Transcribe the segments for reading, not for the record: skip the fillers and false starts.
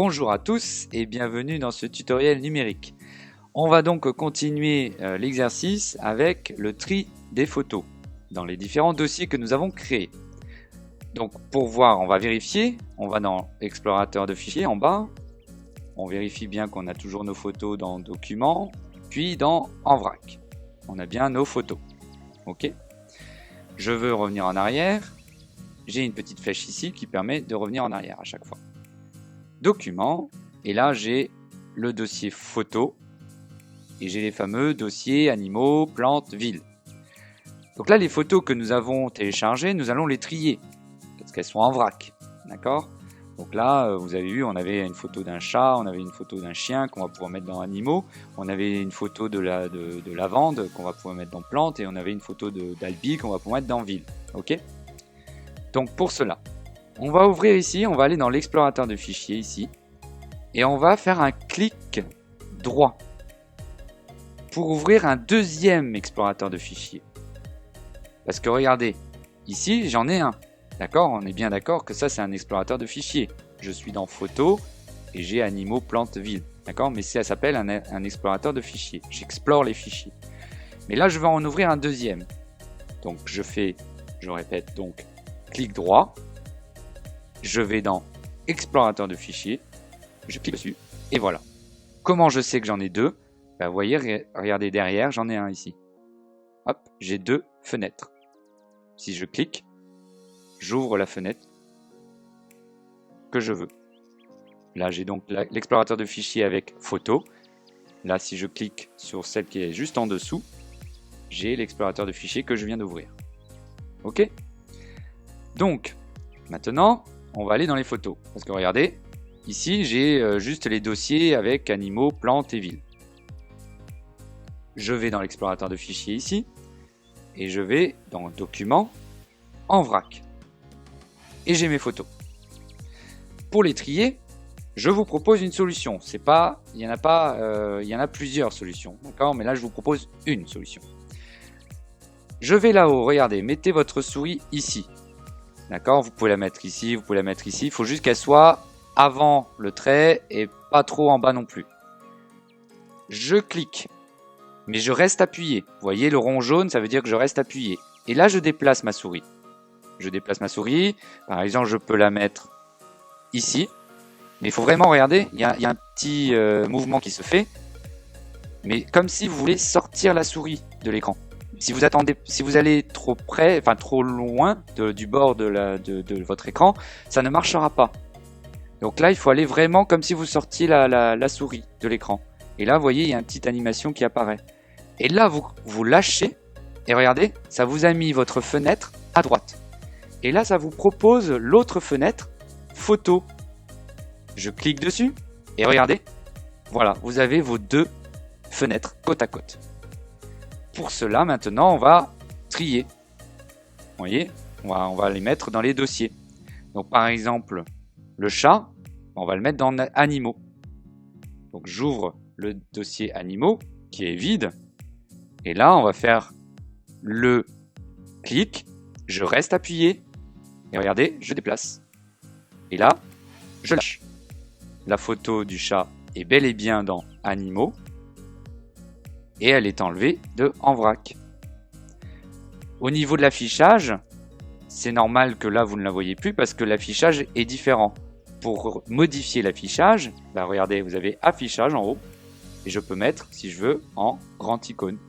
Bonjour à tous et bienvenue dans ce tutoriel numérique. On va donc continuer l'exercice avec le tri des photos dans les différents dossiers que nous avons créés. Donc pour voir, on va vérifier, on va dans l'explorateur de fichiers en bas, on vérifie bien qu'on a toujours nos photos dans Documents, puis dans En vrac. On a bien nos photos. Ok. Je veux revenir en arrière, j'ai une petite flèche ici qui permet de revenir en arrière à chaque fois. Documents, et là j'ai le dossier photos, et j'ai les fameux dossiers animaux, plantes, villes. Donc là les photos que nous avons téléchargées, nous allons les trier, parce qu'elles sont en vrac, d'accord? Donc là, vous avez vu, on avait une photo d'un chat, on avait une photo d'un chien qu'on va pouvoir mettre dans animaux, on avait une photo de lavande qu'on va pouvoir mettre dans plantes, et on avait une photo d'albi qu'on va pouvoir mettre dans ville, ok? Donc pour cela, on va ouvrir ici, on va aller dans l'explorateur de fichiers ici, et on va faire un clic droit pour ouvrir un deuxième explorateur de fichiers. Parce que regardez, ici j'en ai un, d'accord? On est bien d'accord que ça c'est un explorateur de fichiers. Je suis dans photos et j'ai animaux, plantes, villes, d'accord? Mais ça s'appelle un explorateur de fichiers. J'explore les fichiers. Mais là je vais en ouvrir un deuxième. Donc je répète donc clic droit. Je vais dans explorateur de fichiers, je clique dessus, et voilà. Comment je sais que j'en ai deux? Vous voyez, regardez derrière, j'en ai un ici. Hop, j'ai deux fenêtres. Si je clique, j'ouvre la fenêtre que je veux. Là, j'ai donc l'explorateur de fichiers avec photo. Là, si je clique sur celle qui est juste en dessous, j'ai l'explorateur de fichiers que je viens d'ouvrir. Ok? Donc, maintenant, on va aller dans les photos. Parce que regardez, ici j'ai juste les dossiers avec animaux, plantes et villes. Je vais dans l'explorateur de fichiers ici, et je vais dans Documents, En vrac. Et j'ai mes photos. Pour les trier, je vous propose une solution. Il y en a plusieurs solutions, d'accord? Mais là je vous propose une solution. Je vais là-haut, regardez, mettez votre souris ici. D'accord, vous pouvez la mettre ici, vous pouvez la mettre ici. Il faut juste qu'elle soit avant le trait et pas trop en bas non plus. Je clique, mais je reste appuyé. Vous voyez le rond jaune, ça veut dire que je reste appuyé. Et là, je déplace ma souris. Je déplace ma souris. Par exemple, je peux la mettre ici. Mais il faut vraiment regarder, il y a un petit mouvement qui se fait. Mais comme si vous voulez sortir la souris de l'écran. Si vous allez trop près, enfin trop loin du bord de votre écran, ça ne marchera pas. Donc là, il faut aller vraiment comme si vous sortiez la souris de l'écran. Et là, vous voyez, il y a une petite animation qui apparaît. Et là, vous lâchez, et regardez, ça vous a mis votre fenêtre à droite. Et là, ça vous propose l'autre fenêtre, photo. Je clique dessus, et regardez, voilà, vous avez vos deux fenêtres côte à côte. Pour cela, maintenant, on va trier. Vous voyez, on va les mettre dans les dossiers. Donc, par exemple, le chat, on va le mettre dans animaux. Donc, j'ouvre le dossier animaux qui est vide. Et là, on va faire le clic. Je reste appuyé. Et regardez, je déplace. Et là, je lâche. La photo du chat est bel et bien dans animaux. Et elle est enlevée de En vrac. Au niveau de l'affichage, c'est normal que là vous ne la voyez plus parce que l'affichage est différent. Pour modifier l'affichage, regardez, vous avez affichage en haut et je peux mettre, si je veux, en grand icône.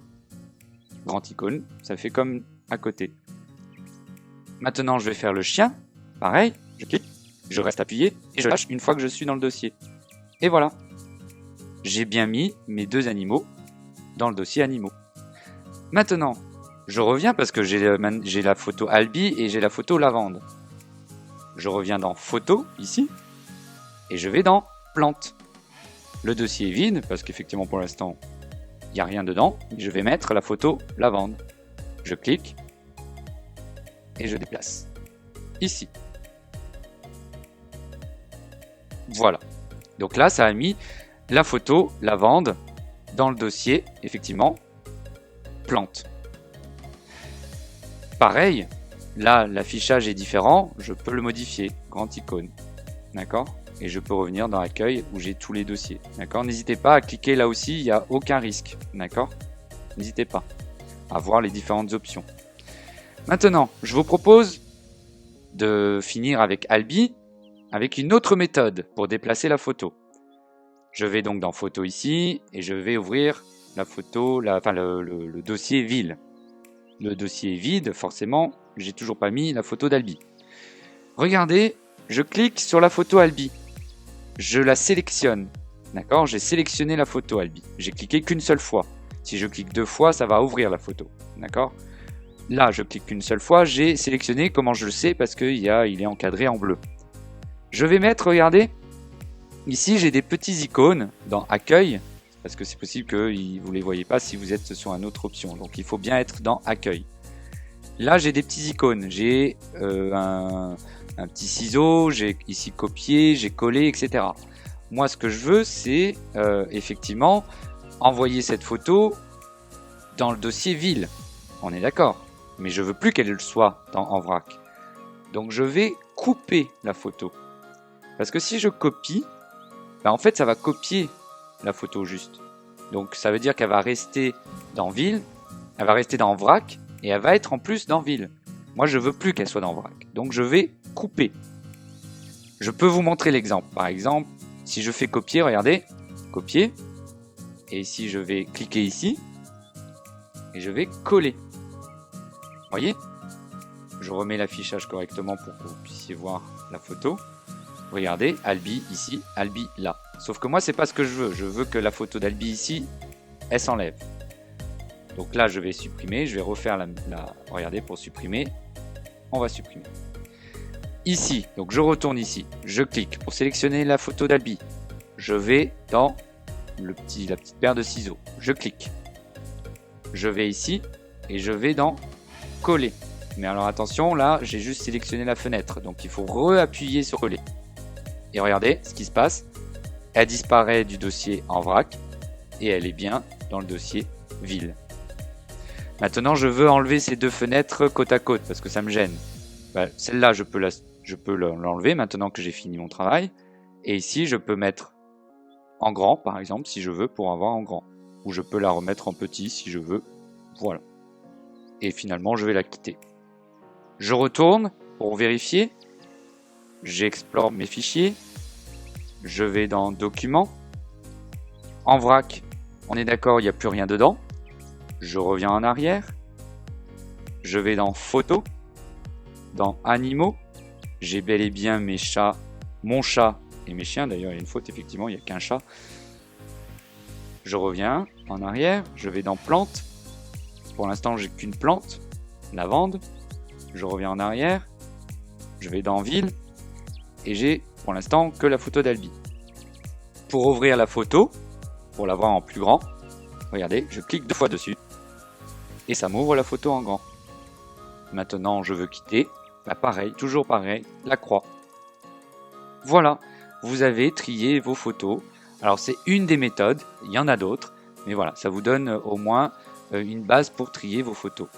Grand icône, ça fait comme à côté. Maintenant, je vais faire le chien. Pareil, je clique, je reste appuyé et je lâche une fois que je suis dans le dossier. Et voilà. J'ai bien mis mes deux animaux dans le dossier animaux. Maintenant, je reviens parce que j'ai la photo albi et j'ai la photo lavande. Je reviens dans photo ici et je vais dans plantes. Le dossier est vide parce qu'effectivement pour l'instant il n'y a rien dedans. Je vais mettre la photo lavande. Je clique et je déplace ici. Voilà. Donc là ça a mis la photo lavande dans le dossier, effectivement, plantes. Pareil, là, l'affichage est différent, je peux le modifier, grand icône. D'accord? et je peux revenir dans Accueil où j'ai tous les dossiers. D'accord? N'hésitez pas à cliquer là aussi, il n'y a aucun risque. D'accord? N'hésitez pas à voir les différentes options. Maintenant, je vous propose de finir avec Albi avec une autre méthode pour déplacer la photo. Je vais donc dans Photo ici et je vais ouvrir la photo, le dossier ville. Le dossier est vide, forcément, j'ai toujours pas mis la photo d'Albi. Regardez, je clique sur la photo Albi. Je la sélectionne. D'accord? J'ai sélectionné la photo Albi. J'ai cliqué qu'une seule fois. Si je clique 2 fois, ça va ouvrir la photo. D'accord? Là, je clique qu'une seule fois. J'ai sélectionné, comment je le sais? Parce qu'il est encadré en bleu. Je vais mettre, regardez, ici j'ai des petits icônes dans Accueil. Parce que c'est possible que vous ne les voyez pas si vous êtes sur une autre option. Donc il faut bien être dans Accueil. Là, j'ai des petits icônes. J'ai un petit ciseau, j'ai ici copié, j'ai collé, etc. Moi, ce que je veux, c'est effectivement envoyer cette photo dans le dossier ville. On est d'accord. Mais je veux plus qu'elle soit en vrac. Donc, je vais couper la photo. Parce que si je copie, en fait, ça va copier la photo juste. Donc, ça veut dire qu'elle va rester dans ville, elle va rester dans vrac, et elle va être en plus dans ville. Moi, je veux plus qu'elle soit dans vrac. Donc, je vais couper. Je peux vous montrer l'exemple. Par exemple, si je fais copier, regardez, copier. Et si je vais cliquer ici, et je vais coller. Voyez? Je remets l'affichage correctement pour que vous puissiez voir la photo. Regardez, Albi ici, Albi là. Sauf que moi, c'est pas ce que je veux. Je veux que la photo d'Albi ici, elle s'enlève. Donc là, je vais supprimer. Je vais refaire regardez, pour supprimer. On va supprimer. Ici, donc je retourne ici. Je clique pour sélectionner la photo d'Albi. Je vais dans la petite paire de ciseaux. Je clique. Je vais ici et je vais dans coller. Mais alors attention, là, j'ai juste sélectionné la fenêtre. Donc il faut re-appuyer sur coller. Et regardez ce qui se passe. Elle disparaît du dossier en vrac et elle est bien dans le dossier ville. Maintenant, je veux enlever ces deux fenêtres côte à côte parce que ça me gêne. Celle-là, je peux l'enlever maintenant que j'ai fini mon travail. Et ici, je peux mettre en grand, par exemple, si je veux, pour avoir en grand. Ou je peux la remettre en petit si je veux. Voilà. Et finalement, je vais la quitter. Je retourne pour vérifier. J'explore mes fichiers. Je vais dans Documents. En vrac, on est d'accord, il n'y a plus rien dedans. Je reviens en arrière. Je vais dans Photos. Dans Animaux. J'ai bel et bien mes chats, mon chat et mes chiens. D'ailleurs, il y a une faute, effectivement, il n'y a qu'un chat. Je reviens en arrière. Je vais dans Plantes. Pour l'instant, j'ai qu'une plante. Lavande. Je reviens en arrière. Je vais dans Ville. Et j'ai pour l'instant que la photo d'Albi. Pour ouvrir la photo, pour la voir en plus grand, regardez, je clique 2 fois dessus. Et ça m'ouvre la photo en grand. Maintenant, je veux quitter. Pareil, toujours pareil, la croix. Voilà, vous avez trié vos photos. Alors c'est une des méthodes, il y en a d'autres. Mais voilà, ça vous donne au moins une base pour trier vos photos.